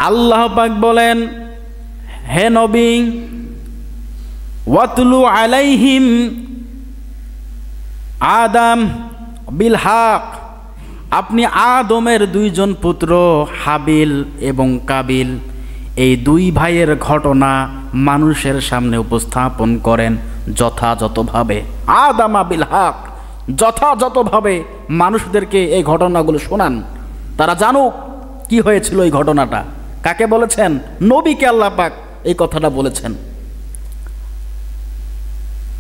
আল্লাহ পাক বলেন, হে নবী, ওয়াতলু আলাইহিম আদম বিল হক, আপনি আদমের দুইজন পুত্র হাবিল এবং কাবিল এই দুই ভাইয়ের ঘটনা মানুষের সামনে উপস্থাপন করেন যথাযথভাবে। আদামা বিল হক, যথাযথভাবে মানুষদেরকে এই ঘটনাগুলো শোনান, তারা জানুক কি হয়েছিল এই ঘটনাটা। কাকে বলেছেন? নবীকে আল্লাহ পাক এই কথাটা বলেছেন।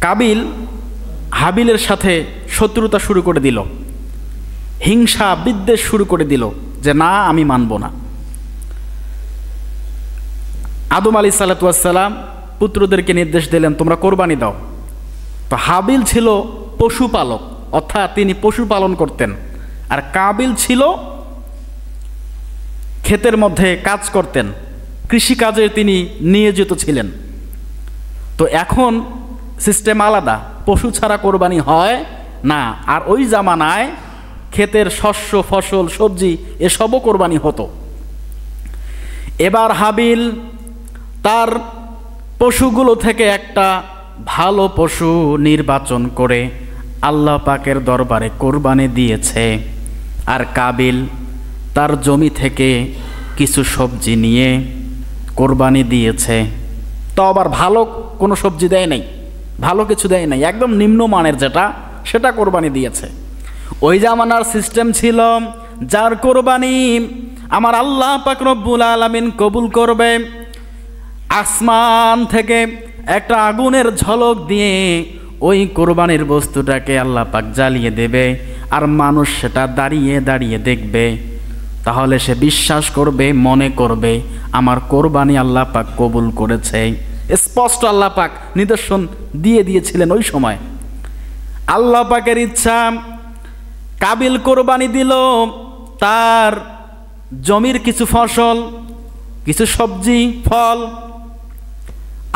কাবিল হাবিলের সাথে শত্রুতা শুরু করে দিল, হিংসা বিদ্বেষ শুরু করে দিল যে না, আমি মানব না। আদম আলাইহিস সালাম পুত্রদেরকে নির্দেশ দিলেন, তোমরা কোরবানি দাও। তো হাবিল ছিল পশুপালক, অর্থাৎ তিনি পশুপালন করতেন, আর কাবিল ছিল ক্ষেতের মধ্যে কাজ করতেন, কৃষিকাজে তিনি নিয়োজিত ছিলেন। তো এখন সিস্টেম আলাদা, পশু ছাড়া কোরবানি হয় না। আর ওই জামানায় ক্ষেতের শস্য, ফসল, সবজি এসবও কোরবানি হতো। এবার হাবিল তার পশুগুলো থেকে একটা ভালো পশু নির্বাচন করে আল্লাহ পাকের দরবারে কোরবানি দিয়েছে, আর কাবিল তার জমি থেকে কিছু সবজি নিয়ে কোরবানি দিয়েছে। তো আবার ভালো কোনো সবজি দেয় নাই, ভালো কিছু দেয় নাই, একদম নিম্নমানের যেটা সেটা কোরবানি দিয়েছে। ওই জামানার সিস্টেম ছিল, যার কোরবানি আমার আল্লাহ পাক রব্বুল আলামিন কবুল করবে, আসমান থেকে একটা আগুনের ঝলক দিয়ে ওই কোরবানির বস্তুটাকে আল্লাহ পাক জ্বালিয়ে দেবে, আর মানুষ সেটা দাঁড়িয়ে দাঁড়িয়ে দেখবে। তাহলে সে বিশ্বাস করবে, মনে করবে আমার কোরবানি আল্লাহ পাক কবুল করেছে। স্পষ্ট আল্লাহ পাক নিদর্শন দিয়ে দিয়েছিলেন ওই সময়। আল্লাহ পাকের ইচ্ছা, কাবিল কোরবানি দিল তার জমির কিছু ফসল, কিছু সবজি, ফল,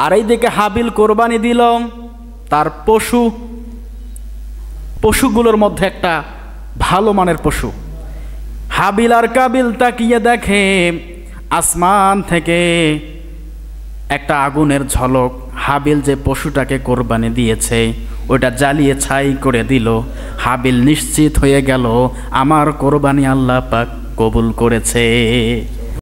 আর এইদিকে হাবিল কোরবানি দিল তার পশুগুলোর মধ্যে একটা ভালো মানের পশু। হাবিল আর কাবিল তাকিয়ে দেখে আসমান থেকে একটা আগুনের ঝলক, হাবিল যে পশুটাকে কোরবানি দিয়েছে ওটা জ্বালিয়ে ছাই করে দিল। হাবিল নিশ্চিত হয়ে গেল আমার কোরবানি আল্লাহ পাক কবুল করেছে।